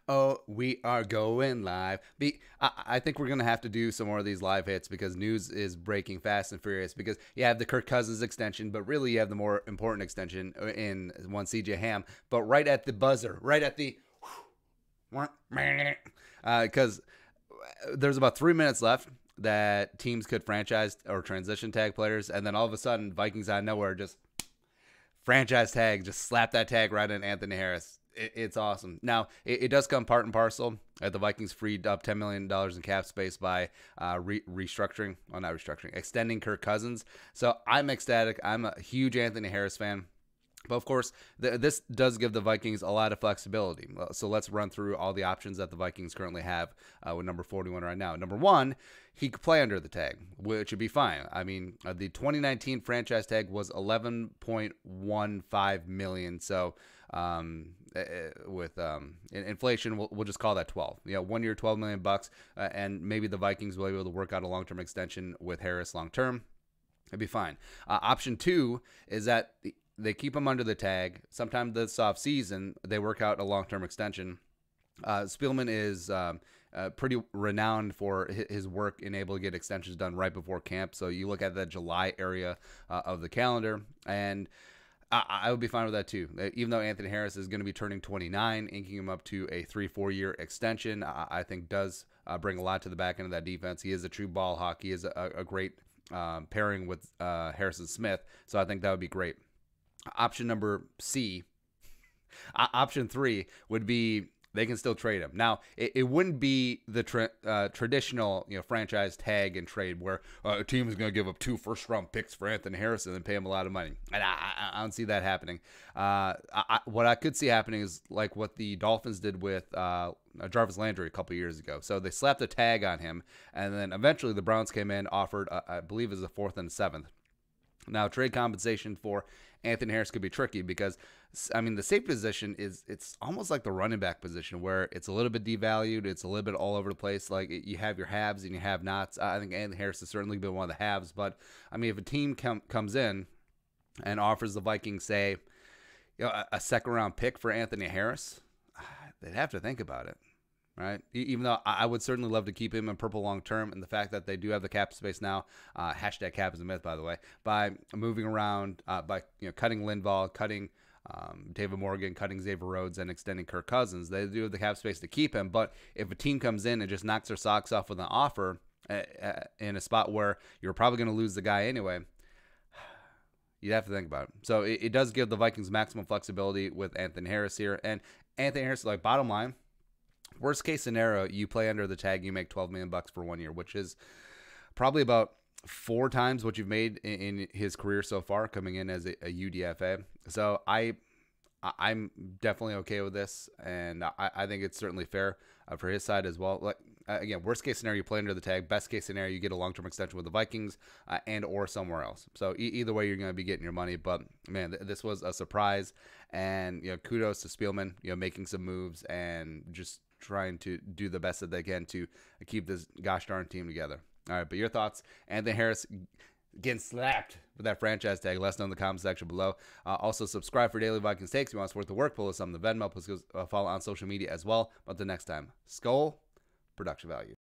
Oh, we are going live. I think we're going to have to do some more of these live hits because news is breaking fast and furious because you have the Kirk Cousins extension, but really you have the more important extension in one CJ Ham. But right at the buzzer, right at the because there's about 3 minutes left that teams could franchise or transition tag players, and then all of a sudden Vikings out of nowhere just franchise tag, just slap that tag right in Anthony Harris. It's awesome. Now, it does come part and parcel. The Vikings freed up $10 million in cap space by restructuring, well, not restructuring, extending Kirk Cousins. So I'm ecstatic. I'm a huge Anthony Harris fan. But of course, this does give the Vikings a lot of flexibility. So let's run through all the options that the Vikings currently have with number 41 right now. Number one, he could play under the tag, which would be fine. I mean, the 2019 franchise tag was 11.15 million. So with inflation, we'll just call that 12. 1 year, $12 million bucks, and maybe the Vikings will be able to work out a long-term extension with Harris long-term. It'd be fine. Option two is that they keep him under the tag. Sometime this off season, they work out a long-term extension. Spielman is pretty renowned for his work in able to get extensions done right before camp. So you look at the July area of the calendar, and I would be fine with that too. Even though Anthony Harris is going to be turning 29, inking him up to a 3-4 year extension, I think does bring a lot to the back end of that defense. He is a true ball hawk. He is a great pairing with Harrison Smith. So I think that would be great. Option number C, option three would be they can still trade him. Now, it wouldn't be the traditional franchise tag and trade where a team is going to give up 2 first-round picks for Anthony Harrison and pay him a lot of money. And I don't see that happening. What I could see happening is like what the Dolphins did with Jarvis Landry a couple years ago. So they slapped a tag on him, and then eventually the Browns came in, offered, I believe it was a 4th and 7th. Now, trade compensation for Anthony Harris could be tricky because, I mean, the safe position it's almost like the running back position where it's a little bit devalued. It's a little bit all over the place. Like you have your haves and you have nots. I think Anthony Harris has certainly been one of the haves. But, I mean, if a team comes in and offers the Vikings, say, a second-round pick for Anthony Harris, they'd have to think about it. Right. Even though I would certainly love to keep him in purple long term, and the fact that they do have the cap space now, hashtag cap is a myth, by the way, by moving around, by cutting Linval, cutting David Morgan, cutting Xavier Rhodes, and extending Kirk Cousins, they do have the cap space to keep him. But if a team comes in and just knocks their socks off with an offer in a spot where you're probably going to lose the guy anyway, you'd have to think about it. So it does give the Vikings maximum flexibility with Anthony Harris here, and Anthony Harris, like bottom line. Worst case scenario, you play under the tag, you make $12 million bucks for 1 year, which is probably about 4 times what you've made in his career so far, coming in as a UDFA. So I'm definitely okay with this, and I think it's certainly fair for his side as well. Like again, worst case scenario, you play under the tag. Best case scenario, you get a long-term extension with the Vikings and or somewhere else. So either way, you're going to be getting your money. But man, this was a surprise, and kudos to Spielman, making some moves and just trying to do the best that they can to keep this gosh darn team together. All right, but your thoughts? Anthony Harris getting slapped with that franchise tag. Let us know in the comment section below. Also, subscribe for daily Vikings takes. If you want to support the work, pull us on the Venmo. Please follow on social media as well. But the next time, Skull Production Value.